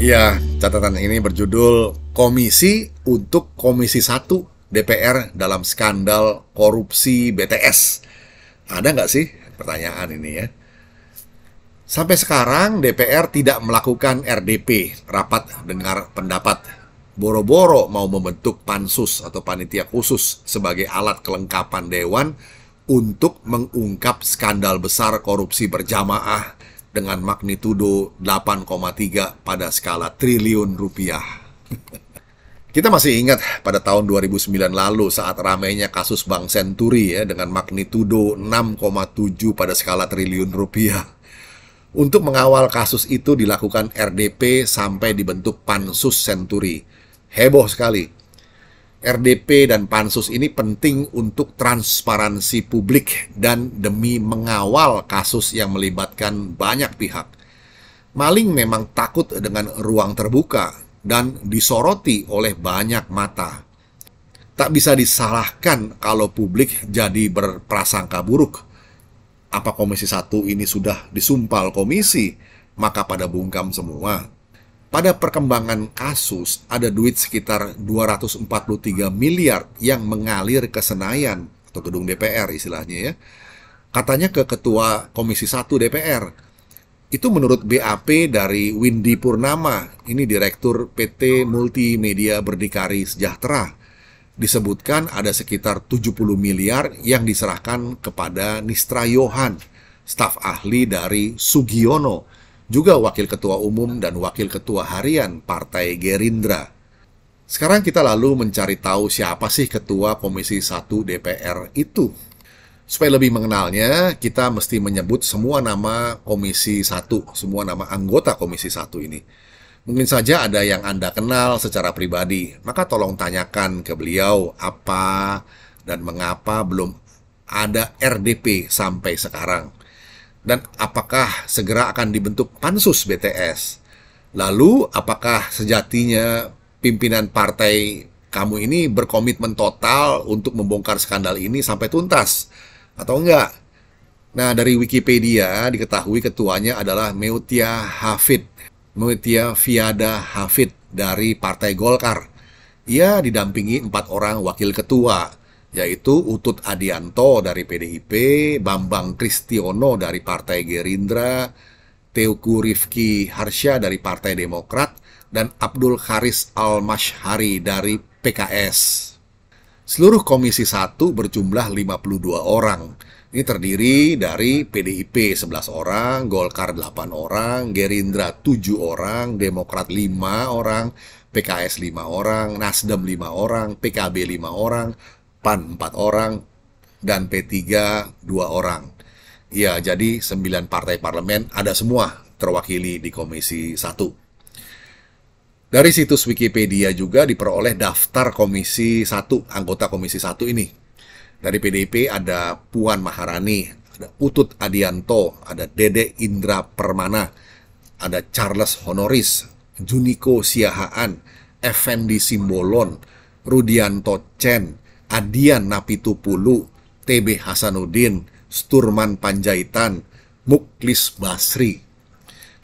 Ya, catatan ini berjudul Komisi untuk Komisi 1 DPR dalam skandal korupsi BTS. Ada nggak sih pertanyaan ini ya? Sampai sekarang DPR tidak melakukan RDP, rapat dengar pendapat. Boro-boro mau membentuk pansus atau panitia khusus sebagai alat kelengkapan dewan untuk mengungkap skandal besar korupsi berjamaah dengan magnitudo 8,3 pada skala triliun rupiah. Kita masih ingat pada tahun 2009 lalu saat ramainya kasus Bank Senturi ya dengan magnitudo 6,7 pada skala triliun rupiah. Untuk mengawal kasus itu dilakukan RDP sampai dibentuk Pansus Senturi. Heboh sekali. RDP dan Pansus ini penting untuk transparansi publik dan demi mengawal kasus yang melibatkan banyak pihak. Maling memang takut dengan ruang terbuka dan disoroti oleh banyak mata. Tak bisa disalahkan kalau publik jadi berprasangka buruk. Apa Komisi 1 ini sudah disumpal komisi, maka pada bungkam semua. Pada perkembangan kasus, ada duit sekitar 243 miliar yang mengalir ke Senayan, atau gedung DPR istilahnya ya. Katanya ke Ketua Komisi 1 DPR. Itu menurut BAP dari Windy Purnama, ini Direktur PT Multimedia Berdikari Sejahtera. Disebutkan ada sekitar 70 miliar yang diserahkan kepada Nistra Yohan, staf ahli dari Sugiono, juga Wakil Ketua Umum dan Wakil Ketua Harian Partai Gerindra. Sekarang kita lalu mencari tahu siapa sih Ketua Komisi 1 DPR itu. Supaya lebih mengenalnya, kita mesti menyebut semua nama Komisi 1, semua nama anggota Komisi 1 ini. Mungkin saja ada yang Anda kenal secara pribadi, maka tolong tanyakan ke beliau apa dan mengapa belum ada RDP sampai sekarang. Dan apakah segera akan dibentuk Pansus BTS? Lalu, apakah sejatinya pimpinan partai kamu ini berkomitmen total untuk membongkar skandal ini sampai tuntas? Atau enggak? Nah, dari Wikipedia diketahui ketuanya adalah Meutia Fiada Hafid dari Partai Golkar. Ia didampingi 4 orang wakil ketua, yaitu Utut Adianto dari PDIP, Bambang Kristiono dari Partai Gerindra, Teuku Rifki Harsha dari Partai Demokrat, dan Abdul Haris Al-Mashhari dari PKS. Seluruh Komisi 1 berjumlah 52 orang. Ini terdiri dari PDIP 11 orang, Golkar 8 orang, Gerindra 7 orang, Demokrat 5 orang, PKS 5 orang, Nasdem 5 orang, PKB 5 orang, PAN 4 orang, dan P3 2 orang. Ya, jadi 9 partai parlemen ada semua terwakili di Komisi 1. Dari situs Wikipedia juga diperoleh daftar Komisi 1, anggota Komisi 1 ini. Dari PDIP ada Puan Maharani, ada Utut Adianto, ada Dede Indra Permana, ada Charles Honoris, Juniko Siahaan, Effendi Simbolon, Rudianto Chen, Adian Napitupulu, TB Hasanuddin, Sturman Panjaitan, Muklis Basri.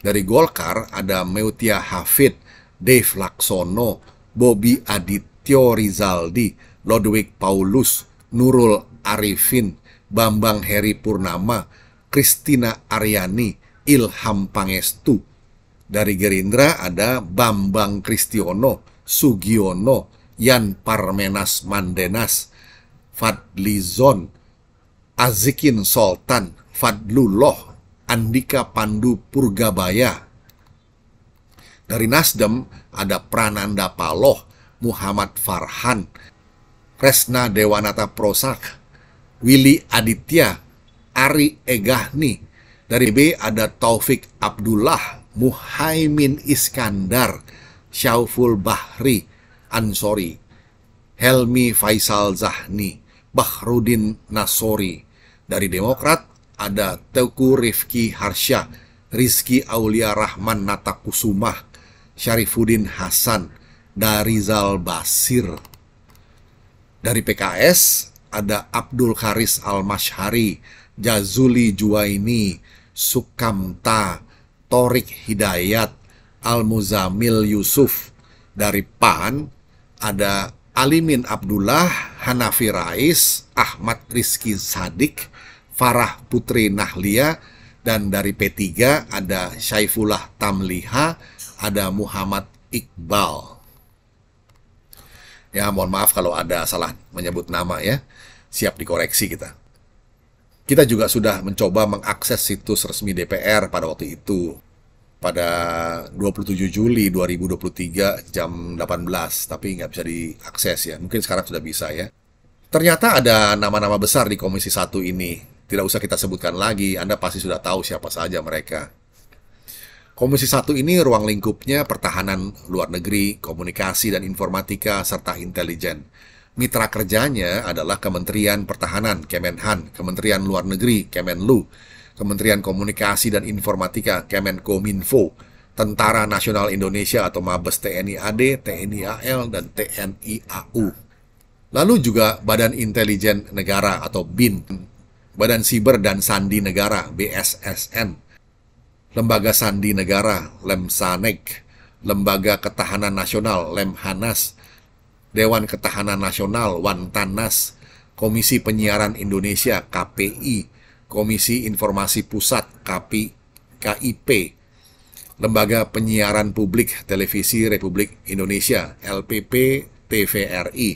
Dari Golkar ada Meutia Hafid, Dave Laksono, Bobi Adityo Rizaldi, Lodwig Paulus, Nurul Arifin, Bambang Heri Purnama, Kristina Aryani, Ilham Pangestu. Dari Gerindra ada Bambang Kristiono, Sugiono, Yan Parmenas Mandenas, Fadlizon, Azikin Sultan, Fadlullah, Andika Pandu Purgabaya. Dari Nasdem ada Prananda Paloh, Muhammad Farhan, Kresna Dewanata Prosak, Willy Aditya, Ari Egahni. Dari B ada Taufik Abdullah, Muhaimin Iskandar, Syauful Bahri Ansori, Helmi Faisal Zahni, Bahrudin Nasori. Dari Demokrat ada Teuku Rifki Harsha, Rizky Aulia Rahman Natakusumah, Syarifuddin Hasan, Darizal Basir. Dari PKS ada Abdul Haris Al-Mashhari, Jazuli Juwaini, Sukamta, Torik Hidayat, Al-Muzamil Yusuf dari PAN, ada Alimin Abdullah, Hanafi Rais, Ahmad Rizky Sadik, Farah Putri Nahlia, dan dari P3 ada Syaifullah Tamliha, ada Muhammad Iqbal. Ya, mohon maaf kalau ada salah menyebut nama ya. Siap dikoreksi kita. Kita juga sudah mencoba mengakses situs resmi DPR pada waktu itu. Pada 27 Juli 2023 jam 18, tapi nggak bisa diakses ya. Mungkin sekarang sudah bisa ya. Ternyata ada nama-nama besar di Komisi 1 ini. Tidak usah kita sebutkan lagi, Anda pasti sudah tahu siapa saja mereka. Komisi 1 ini ruang lingkupnya pertahanan luar negeri, komunikasi dan informatika, serta intelijen. Mitra kerjanya adalah Kementerian Pertahanan, Kemenhan, Kementerian Luar Negeri, Kemenlu, Kementerian Komunikasi dan Informatika, Kemenkominfo, Tentara Nasional Indonesia atau Mabes TNI AD, TNI AL, dan TNI AU. Lalu juga Badan Intelijen Negara atau BIN, Badan Siber dan Sandi Negara, BSSN, Lembaga Sandi Negara, Lemsanek, Lembaga Ketahanan Nasional, Lemhanas, Dewan Ketahanan Nasional, Wantanas, Komisi Penyiaran Indonesia, KPI, Komisi Informasi Pusat, KIP, Lembaga Penyiaran Publik Televisi Republik Indonesia, LPP TVRI,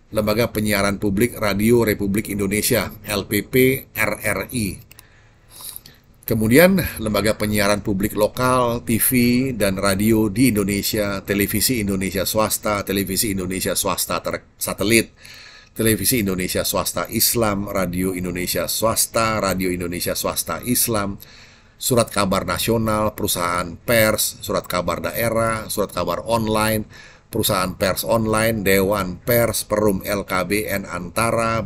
Lembaga Penyiaran Publik Radio Republik Indonesia, LPP RRI. Kemudian Lembaga Penyiaran Publik Lokal, TV dan Radio di Indonesia, Televisi Indonesia Swasta, Televisi Indonesia Swasta Satelit, Televisi Indonesia Swasta Islam, Radio Indonesia Swasta, Radio Indonesia Swasta Islam, Surat Kabar Nasional, Perusahaan Pers, Surat Kabar Daerah, Surat Kabar Online, Perusahaan Pers Online, Dewan Pers, Perum LKBN Antara,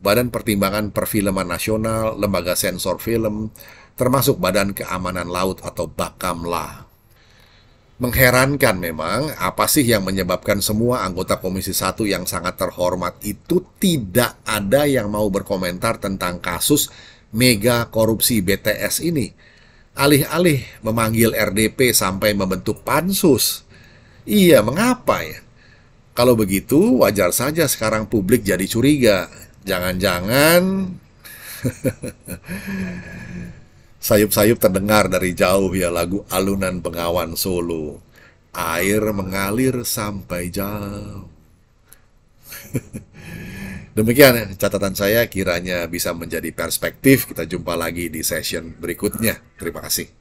Badan Pertimbangan Perfilman Nasional, Lembaga Sensor Film, termasuk Badan Keamanan Laut atau Bakamla. Mengherankan memang, apa sih yang menyebabkan semua anggota Komisi 1 yang sangat terhormat itu tidak ada yang mau berkomentar tentang kasus mega korupsi BTS ini. Alih-alih memanggil RDP sampai membentuk pansus. Iya, mengapa ya? Kalau begitu, wajar saja sekarang publik jadi curiga. Jangan-jangan sayup-sayup terdengar dari jauh ya lagu alunan Bengawan Solo. Air mengalir sampai jauh. Demikian catatan saya, kiranya bisa menjadi perspektif. Kita jumpa lagi di session berikutnya. Terima kasih.